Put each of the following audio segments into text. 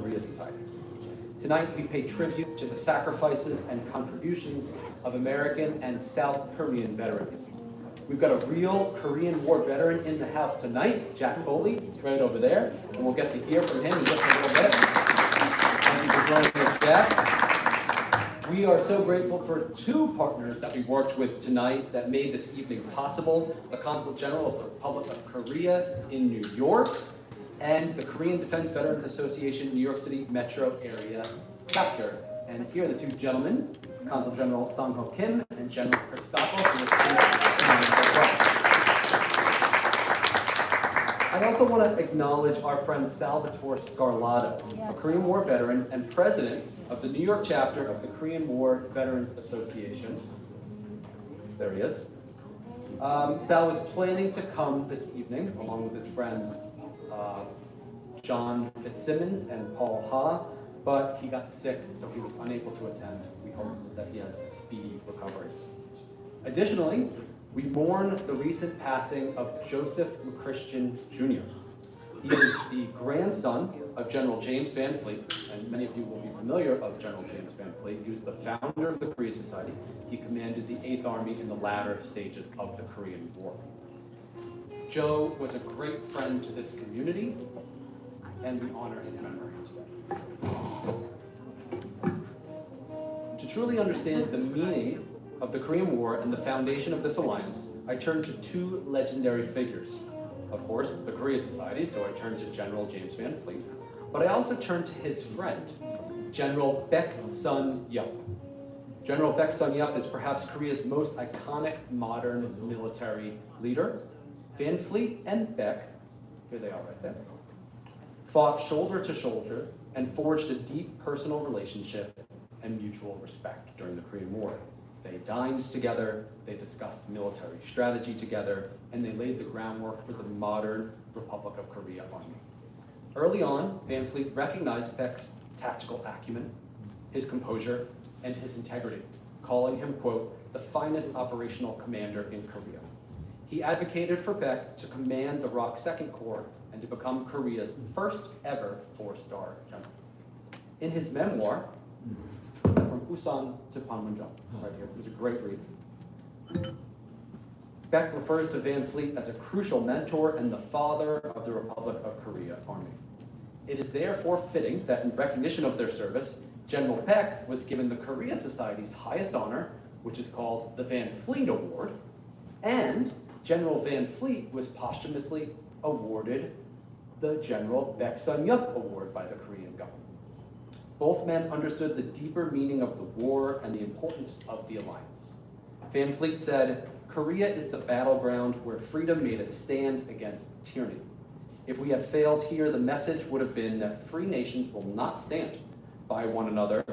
Korea Society. Tonight, we pay tribute to the sacrifices and contributions of American and South Korean veterans. We've got a real Korean War veteran in the house tonight, Jack Foley, right over there, and we'll get to hear from him in just a little bit. Thank you for joining us, Jack. We are so grateful for two partners that we worked with tonight that made this evening possible: the Consul General of the Republic of Korea in New York and the Korean Defense Veterans Association New York City Metro Area Chapter. And here are the two gentlemen, Consul General Sangho Kim and General Stockel. I also want to acknowledge our friend Salvatore Scarlato, a Korean War veteran and president of the New York chapter of the Korean War Veterans Association. There he is. Sal was planning to come this evening along with his friends John Fitzsimmons and Paul Ha, but he got sick, so he was unable to attend. We hope that he has a speedy recovery. Additionally, we mourn the recent passing of Joseph McChristian Jr. He is the grandson of General James Van Fleet, and many of you will be familiar of General James Van Fleet. He was the founder of the Korea Society. He commanded the 8th Army in the latter stages of the Korean War. Joe was a great friend to this community, and we honor his memory today. To truly understand the meaning of the Korean War and the foundation of this alliance, I turn to two legendary figures. Of course, it's the Korea Society, so I turn to General James Van Fleet, but I also turn to his friend, General Baek Sun-yup. General Baek Sun-yup is perhaps Korea's most iconic modern military leader. Van Fleet and Baek, here they are right there, fought shoulder to shoulder and forged a deep personal relationship and mutual respect during the Korean War. They dined together, they discussed military strategy together, and they laid the groundwork for the modern Republic of Korea Army. Early on, Van Fleet recognized Baek's tactical acumen, his composure, and his integrity, calling him, quote, the finest operational commander in Korea. He advocated for Baek to command the ROK 2nd Corps and to become Korea's first ever 4-star general. In his memoir, From Busan to Panmunjom, right here. It was a great read. Baek refers to Van Fleet as a crucial mentor and the father of the Republic of Korea Army. It is therefore fitting that in recognition of their service, General Baek was given the Korea Society's highest honor, which is called the Van Fleet Award, and General Van Fleet was posthumously awarded the General Baek Sun-yup Award by the Korean government. Both men understood the deeper meaning of the war and the importance of the alliance. Van Fleet said, Korea is the battleground where freedom made its stand against tyranny. If we had failed here, the message would have been that free nations will not stand by one another.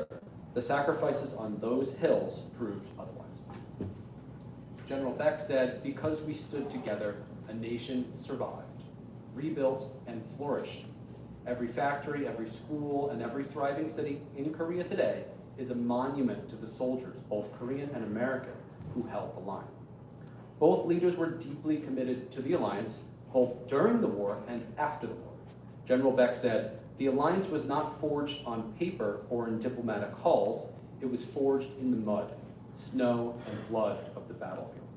The sacrifices on those hills proved otherwise. General Baek said, because we stood together, a nation survived, rebuilt, and flourished. Every factory, every school, and every thriving city in Korea today is a monument to the soldiers, both Korean and American, who held the line. Both leaders were deeply committed to the alliance, both during the war and after the war. General Baek said, the alliance was not forged on paper or in diplomatic halls, it was forged in the mud, snow, and blood of the battlefield.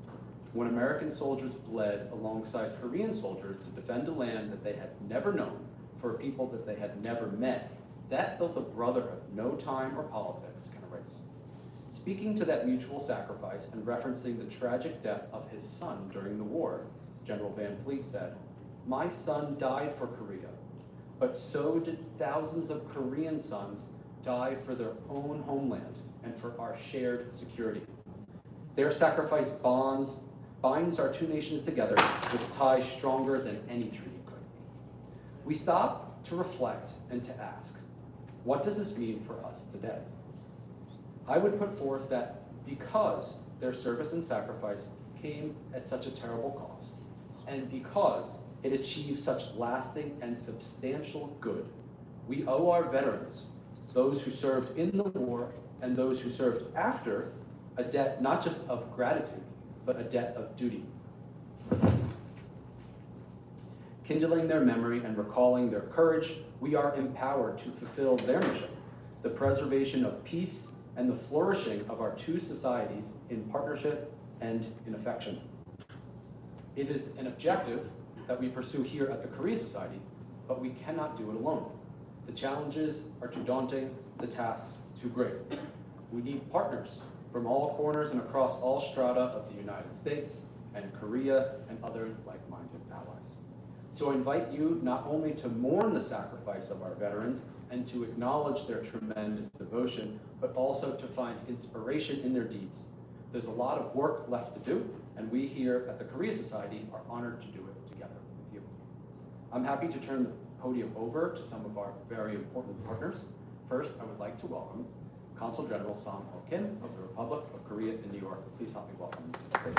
When American soldiers bled alongside Korean soldiers to defend a land that they had never known, for a people that they had never met, that built a brotherhood no time or politics can erase. Speaking to that mutual sacrifice and referencing the tragic death of his son during the war, General Van Fleet said, my son died for Korea, but so did thousands of Korean sons die for their own homeland and for our shared security. Their sacrifice binds our two nations together with ties stronger than any treaty could. We stop to reflect and to ask, what does this mean for us today? I would put forth that because their service and sacrifice came at such a terrible cost, and because it achieved such lasting and substantial good, we owe our veterans, those who served in the war and those who served after, a debt not just of gratitude, but a debt of duty. Kindling their memory and recalling their courage, we are empowered to fulfill their mission, the preservation of peace and the flourishing of our two societies in partnership and in affection. It is an objective that we pursue here at the Korea Society, but we cannot do it alone. The challenges are too daunting, the tasks too great. We need partners from all corners and across all strata of the United States and Korea and other like-minded allies. So I invite you not only to mourn the sacrifice of our veterans and to acknowledge their tremendous devotion, but also to find inspiration in their deeds. There's a lot of work left to do, and we here at the Korea Society are honored to do it together with you. I'm happy to turn the podium over to some of our very important partners. First, I would like to welcome Consul General Sangho Kim of the Republic of Korea in New York. Please help me welcome him to the stage.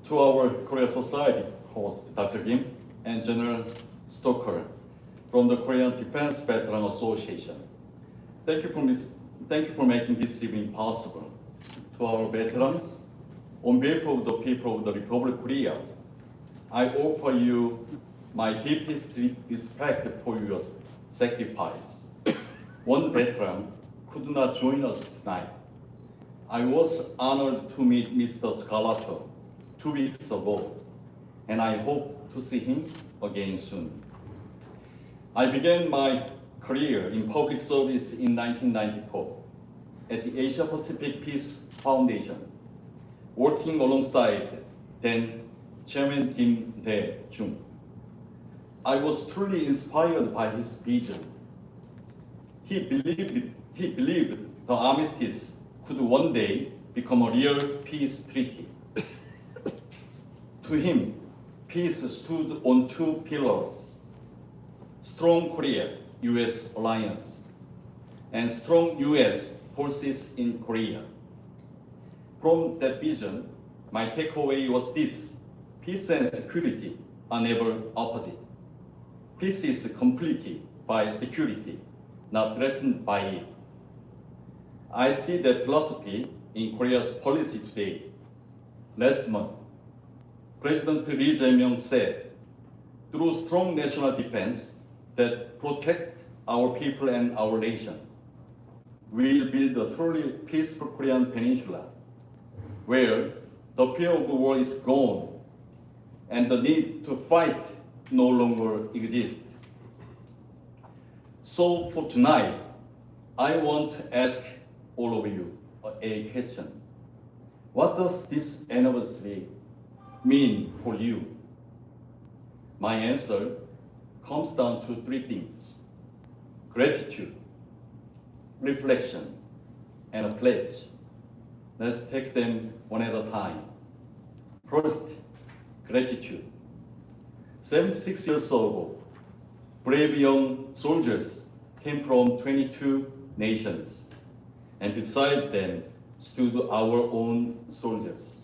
To our Korea Society host, Dr. Kim and General Stockel from the Korean Defense Veteran Association. Thank you for making this evening possible. To our veterans, on behalf of the people of the Republic of Korea, I offer you my deepest respect for your sacrifice. One veteran could not join us tonight. I was honored to meet Mr. Scalato 2 weeks ago, and I hope to see him again soon. I began my career in public service in 1994 at the Asia Pacific Peace Foundation, working alongside then Chairman Kim Dae-jung. I was truly inspired by his vision. He believed the armistice could one day become a real peace treaty. To him, peace stood on two pillars: strong Korea, U.S. Alliance, and strong U.S. forces in Korea. From that vision, my takeaway was this: peace and security are never opposite. Peace is completed by security, not threatened by it. I see that philosophy in Korea's policy today. Last month, President Lee Jae-myung said, through strong national defense that protect our people and our nation, we will build a truly peaceful Korean peninsula, where the fear of the war is gone and the need to fight no longer exists. So for tonight, I want to ask all of you a question. What does this anniversary mean for you? My answer comes down to three things: gratitude, reflection, and a pledge. Let's take them one at a time. First, gratitude. 76 years ago, brave young soldiers came from 22 nations, and beside them stood our own soldiers,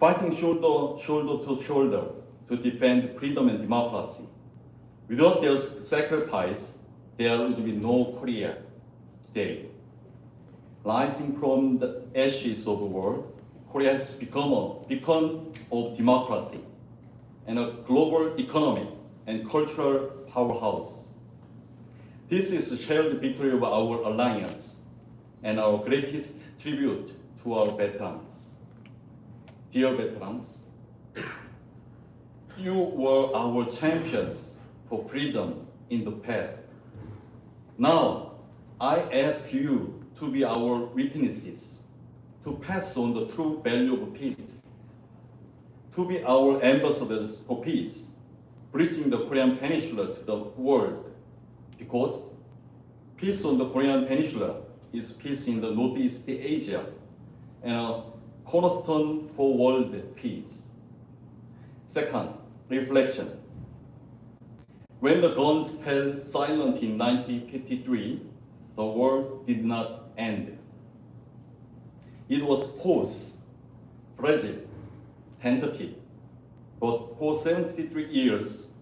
fighting shoulder to shoulder to defend freedom and democracy. Without their sacrifice, there would be no Korea today. Rising from the ashes of the war, Korea has become a beacon of democracy and a global economic and cultural powerhouse. This is a shared victory of our alliance and our greatest tribute to our veterans. Dear veterans, you were our champions for freedom in the past. Now, I ask you to be our witnesses, to pass on the true value of peace, to be our ambassadors for peace, bridging the Korean Peninsula to the world, because peace on the Korean Peninsula is peace in the Northeast Asia and a cornerstone for world peace. Second, reflection. When the guns fell silent in 1953, the war did not end. It was paused, fragile, tentative, but for 73 years,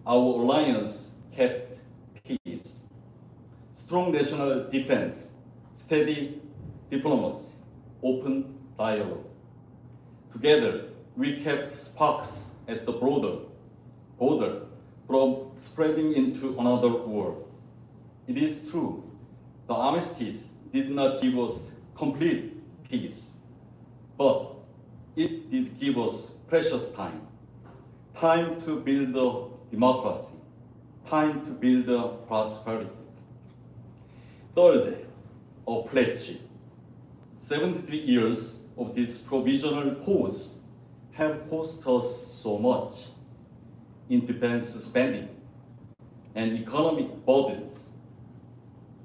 our alliance kept peace. Strong national defense, steady diplomacy, open dialogue. Together, we kept sparks at the border from spreading into another war. It is true, the armistice did not give us complete peace, but it did give us precious time. Time to build a democracy, time to build a prosperity. Third, a pledge. 73 years of this provisional pause have cost us so much in defense spending and economic burdens.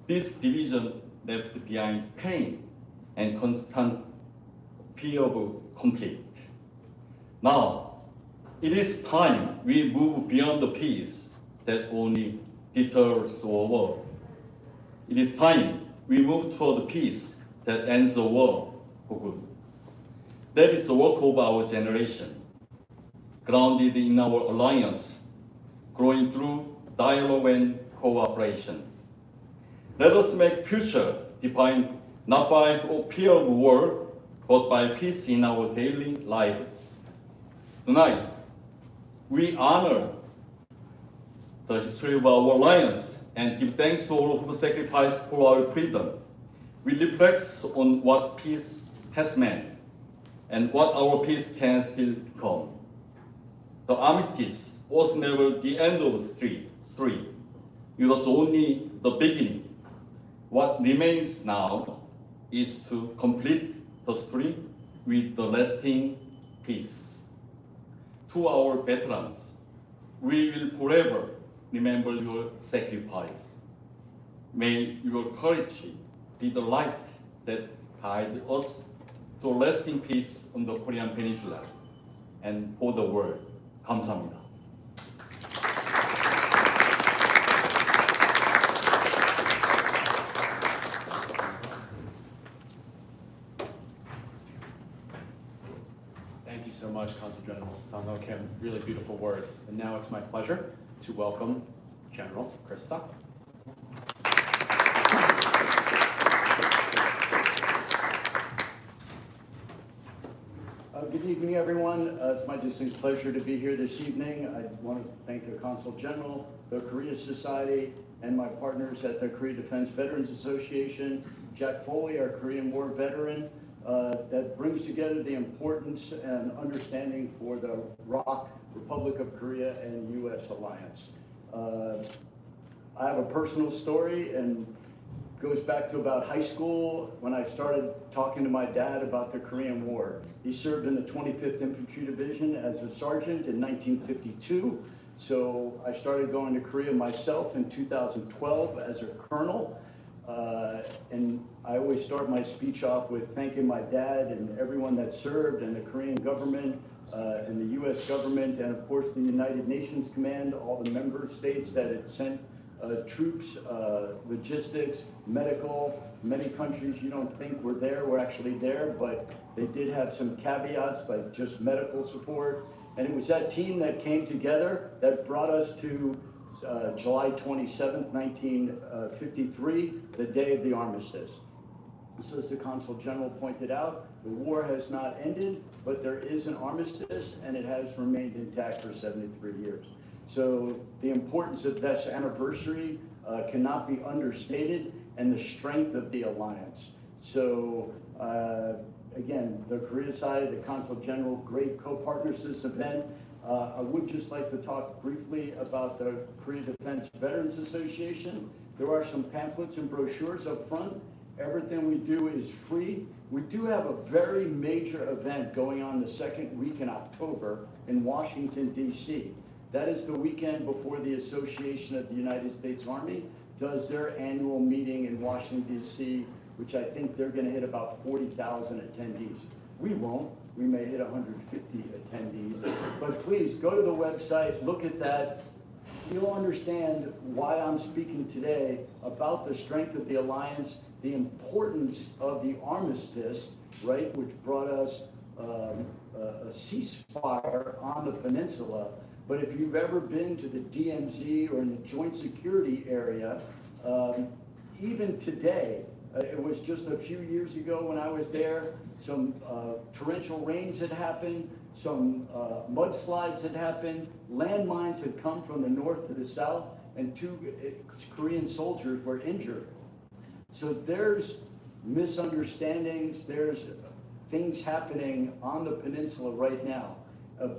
This division left behind pain and constant fear of conflict. Now, it is time we move beyond the peace that only deters war. It is time we move toward peace that ends the war for good. That is the work of our generation, grounded in our alliance, growing through dialogue and cooperation. Let us make future defined not by fear of war, but by peace in our daily lives. Tonight, we honor the history of our alliance and give thanks to all who sacrificed for our freedom. We reflect on what peace has meant and what our peace can still become. The armistice was never the end of the story. It was only the beginning. What remains now is to complete the story with the lasting peace. To our veterans, we will forever remember your sacrifice. May your courage be the light that guides us to lasting peace on the Korean Peninsula and for the world. 감사합니다. Thank you so much, Consul General Sangho Kim. Really beautiful words. And now it's my pleasure to welcome General Chris Stockel. Good evening, everyone. It's my distinct pleasure to be here this evening. I want to thank the Consul General, the Korea Society, and my partners at the Korea Defense Veterans Association, Jack Foley, our Korean War veteran, that brings together the importance and understanding for the ROK, Republic of Korea, and U.S. Alliance. I have a personal story and goes back to about high school when I started talking to my dad about the Korean War. He served in the 25th Infantry Division as a sergeant in 1952. So I started going to Korea myself in 2012 as a colonel. And I always start my speech off with thanking my dad and everyone that served, and the Korean government, and the U.S. government, and of course the United Nations Command, all the member states that it sent troops, logistics, medical. Many countries you don't think were there were actually there, but they did have some caveats like just medical support. And it was that team that came together that brought us to July 27th, 1953, the day of the armistice. So as the Consul General pointed out, the war has not ended, but there is an armistice, and it has remained intact for 73 years. So the importance of this anniversary cannot be understated, and the strength of the alliance. So again, the Korea side, the Consul General, great co-partners this event. I would just like to talk briefly about the Korea Defense Veterans Association. There are some pamphlets and brochures up front. Everything we do is free. We do have a very major event going on the second week in October in Washington, D.C. That is the weekend before the Association of the United States Army does their annual meeting in Washington, D.C., which I think they're going to hit about 40,000 attendees. We won't. We may hit 150 attendees. But please go to the website, look at that. You'll understand why I'm speaking today about the strength of the alliance, the importance of the armistice, right, which brought us a ceasefire on the peninsula, but if you've ever been to the DMZ or in the Joint Security Area, even today, it was just a few years ago when I was there, some torrential rains had happened, some mudslides had happened, landmines had come from the north to the south, and 2 Korean soldiers were injured. So there's misunderstandings, there's things happening on the peninsula right now.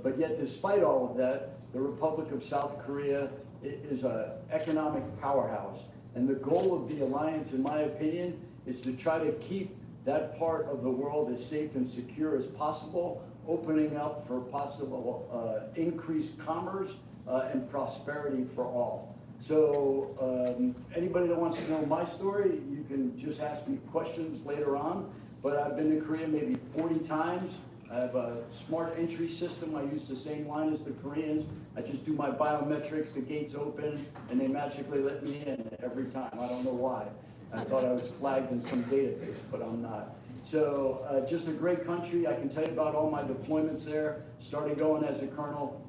But yet, despite all of that, the Republic of South Korea is an economic powerhouse. And the goal of the alliance, in my opinion, is to try to keep that part of the world as safe and secure as possible, opening up for possible increased commerce and prosperity for all. So anybody that wants to know my story, you can just ask me questions later on. But I've been to Korea maybe 40 times. I have a smart entry system. I use the same line as the Koreans. I just do my biometrics, the gates open, and they magically let me in every time. I don't know why. I thought I was flagged in some database, but I'm not. So just a great country. I can tell you about all my deployments there. Started going as a colonel,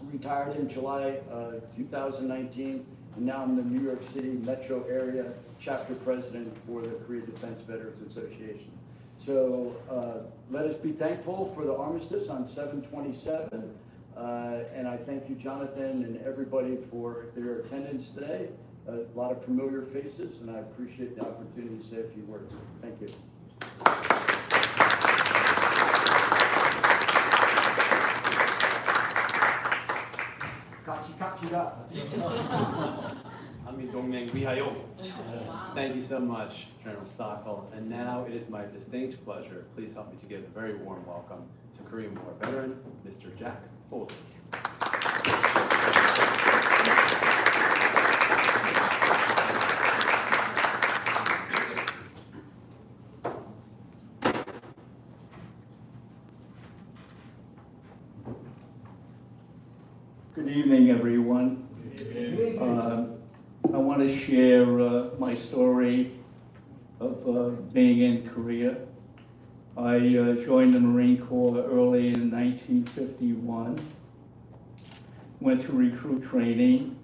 retired in July 2019, and now I'm the New York City metro area chapter president for the Korea Defense Veterans Association. So let us be thankful for the armistice on 7/27, and I thank you, Jonathan, and everybody for their attendance today. A lot of familiar faces, and I appreciate the opportunity to say a few words. Thank you. Thank you so much, General Stockel. And now it is my distinct pleasure. Please help me to give a very warm welcome to Korean War veteran, Mr. Jack Foley. Good evening, everyone. I want to share my story of being in Korea. I joined the Marine Corps early in 1951, went to recruit training,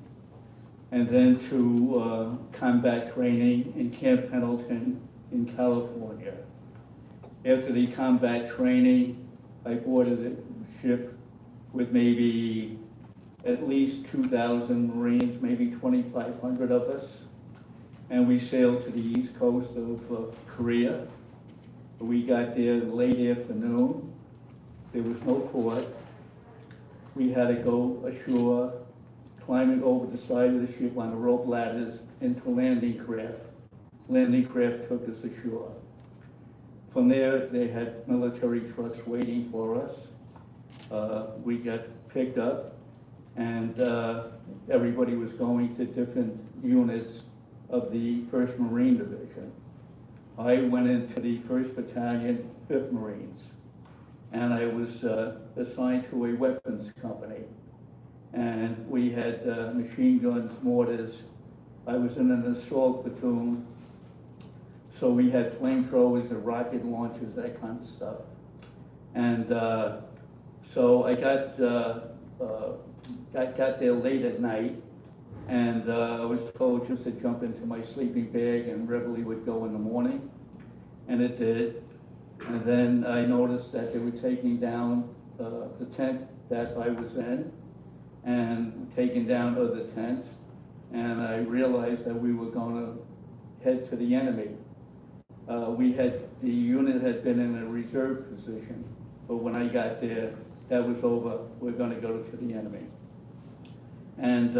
and then to combat training in Camp Pendleton in California. After the combat training, I boarded a ship with maybe at least 2,000 Marines, maybe 2,500 of us. And we sailed to the east coast of Korea. We got there late afternoon. There was no port. We had to go ashore, climbing over the side of the ship on the rope ladders into landing craft. Landing craft took us ashore. From there, they had military trucks waiting for us. We got picked up, and everybody was going to different units of the 1st Marine Division. I went into the 1st Battalion, 5th Marines, and I was assigned to a weapons company. And we had machine guns, mortars. I was in an assault platoon, so we had flamethrowers and rocket launchers, that kind of stuff. And so I got there late at night, and I was told just to jump into my sleeping bag and readily would go in the morning, and it did. And then I noticed that they were taking down the tent that I was in and taking down other tents, and I realized that we were going to head to the enemy. The unit had been in a reserve position, but when I got there, that was over. We're going to go to the enemy. And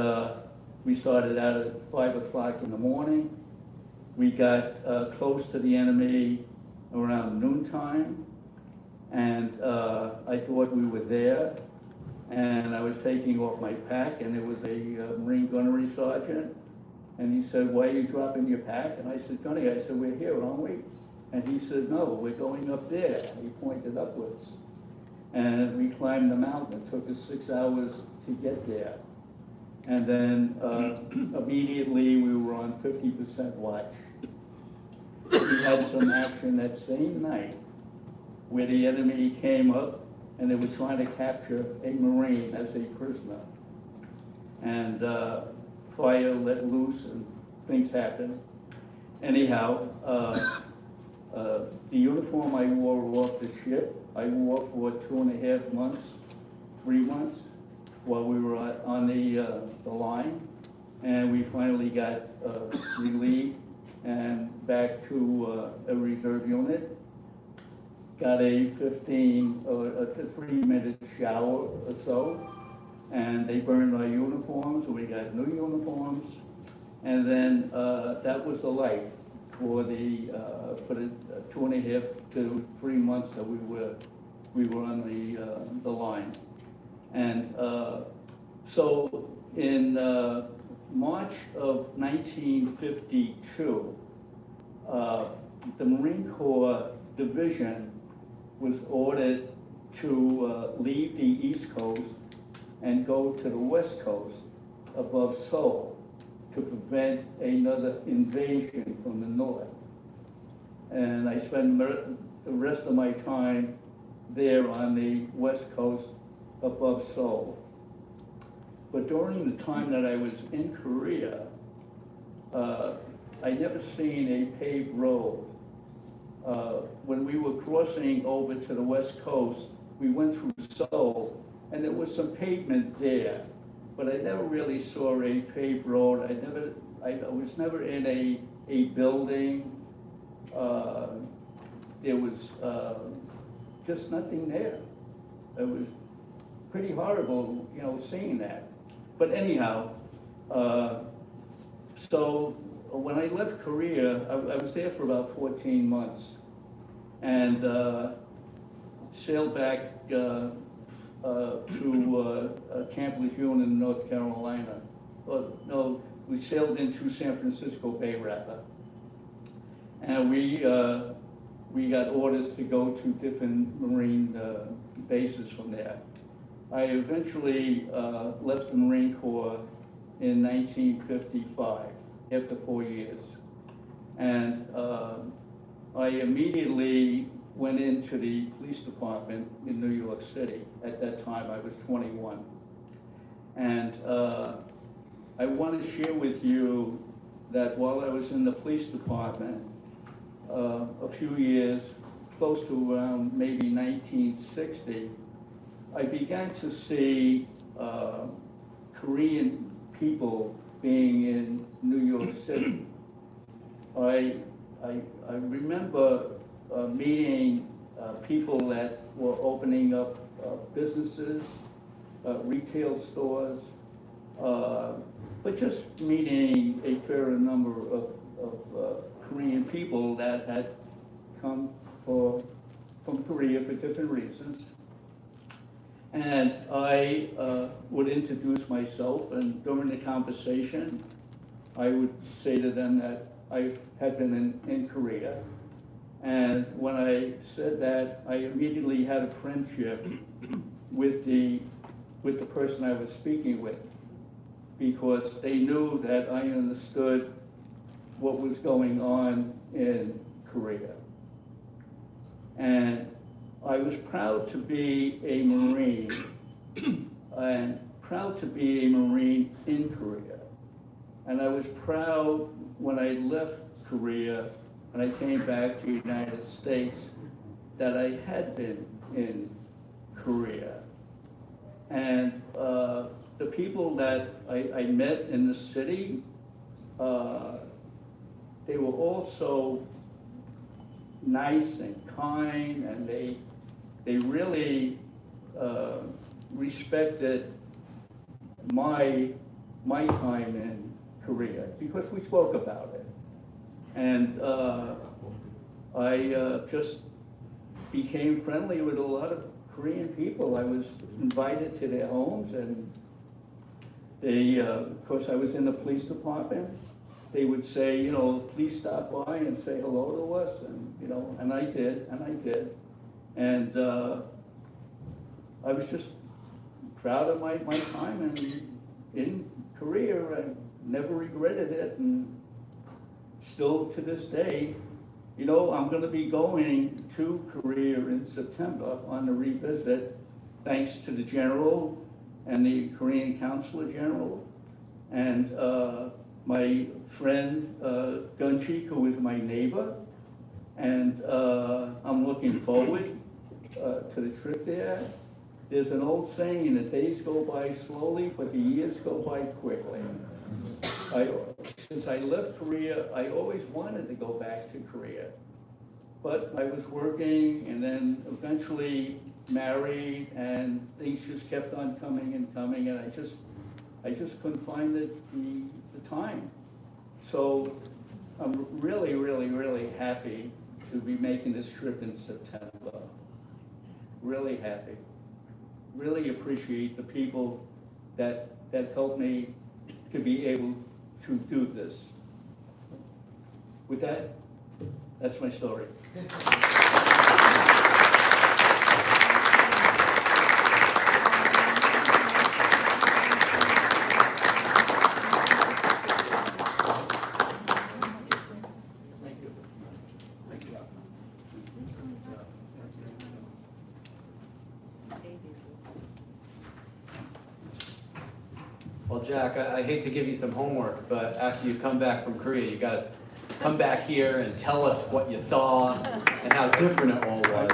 we started out at 5 o'clock in the morning. We got close to the enemy around noontime, and I thought we were there, and I was taking off my pack, and there was a Marine gunnery sergeant, and he said, "Why are you dropping your pack?" And I said, "Gunny," I said, "We're here, aren't we?" And he said, "No, we're going up there." And he pointed upwards. And we climbed the mountain. It took us 6 hours to get there. And then immediately we were on 50% watch. We had some action that same night where the enemy came up and they were trying to capture a Marine as a prisoner. and fire let loose and things happened. Anyhow, the uniform I wore off the ship, I wore for 2.5 months, 3 months, while we were on the line, and we finally got relieved and back to a reserve unit. Got a 3-minute shower or so, and they burned our uniforms, we got new uniforms, and then that was the life for the 2.5 to 3 months that we were on the line. And so in March of 1952, the Marine Corps Division was ordered to leave the East Coast and go to the West Coast above Seoul to prevent another invasion from the north. And I spent the rest of my time there on the West Coast above Seoul. But during the time that I was in Korea, I never seen a paved road. When we were crossing over to the West Coast, we went through Seoul, and there was some pavement there, but I never really saw a paved road. I was never in a building. There was just nothing there. It was pretty horrible, seeing that. But anyhow, so when I left Korea, I was there for about 14 months, and sailed back to Camp Lejeune in North Carolina. No, we sailed into San Francisco Bay rather, and we got orders to go to different Marine bases from there. I eventually left the Marine Corps in 1955 after 4 years, and I immediately went into the police department in New York City. At that time, I was 21. And I want to share with you that while I was in the police department, a few years, close to around maybe 1960, I began to see Korean people being in New York City. I remember meeting people that were opening up businesses, retail stores, but just meeting a fair number of Korean people that had come from Korea for different reasons. And I would introduce myself, and during the conversation, I would say to them that I had been in Korea. And when I said that, I immediately had a friendship with the person I was speaking with, because they knew that I understood what was going on in Korea. And I was proud to be a Marine, and proud to be a Marine in Korea. And I was proud when I left Korea and I came back to the United States that I had been in Korea. And the people that I met in the city, they were all so nice and kind, and they really respected my time in Korea, because we spoke about it. And I just became friendly with a lot of Korean people. I was invited to their homes, and they, of course, I was in the police department. They would say, please stop by and say hello to us, and I did. And I was just proud of my time in Korea. I never regretted it, and still to this day, I'm going to be going to Korea in September on a revisit, thanks to the General and the Korean Consulate General And my friend Gunchik, who is my neighbor, and I'm looking forward to the trip there. There's an old saying, the days go by slowly, but the years go by quickly. Since I left Korea, I always wanted to go back to Korea. But I was working and then eventually married, and things just kept on coming and coming, and I just couldn't find the time. So I'm really, really, really happy to be making this trip in September. Really happy. Really appreciate the people that helped me to be able to do this. With that, that's my story. Well, Jack, I hate to give you some homework, but after you come back from Korea, you gotta come back here and tell us what you saw and how different it all was.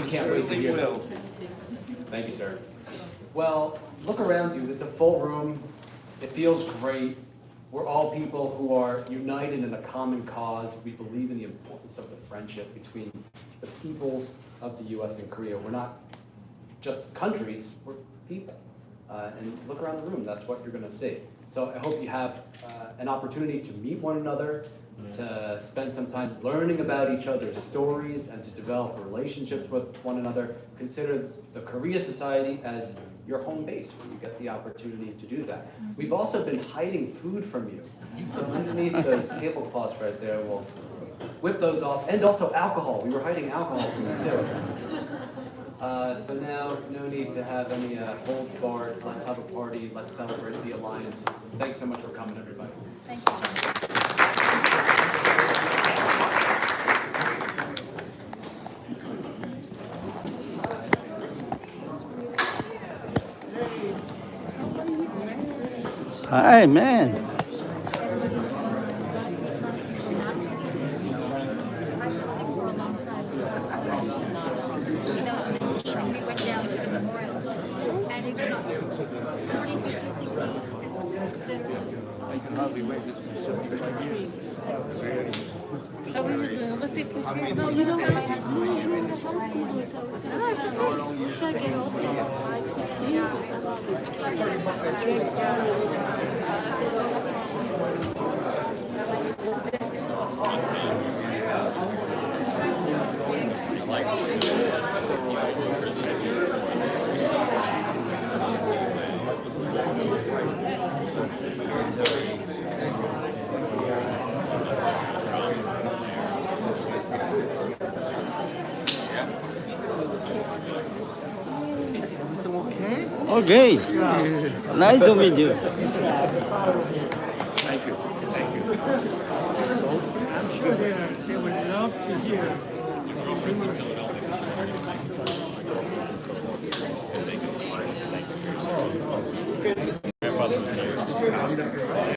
We can't wait to hear that. Thank you, sir. Well, look around you. It's a full room. It feels great. We're all people who are united in a common cause. We believe in the importance of the friendship between the peoples of the U.S. and Korea. We're not just countries, we're people. And look around the room, that's what you're gonna see. So I hope you have an opportunity to meet one another, to spend some time learning about each other's stories, and to develop relationships with one another. Consider the Korea Society as your home base when you get the opportunity to do that. We've also been hiding food from you. So underneath those tablecloths right there, we'll whip those off, and also alcohol. We were hiding alcohol from you too. So now, no need to have any hold barred. Let's have a party. Let's celebrate the alliance. Thanks so much for coming, everybody. Thank you, John. Hi, man. I was sick for a long time, so I was 2019, and we went down to the memorial, and it was 40, 50, 60 veterans. I can hardly wait. This is 75 years. How are you doing? Você esqueceu? No, you don't have my husband. So I was going to get over Okay. Nice to meet you. Thank you. Thank you. I'm sure they would love to hear. Grandfather was here.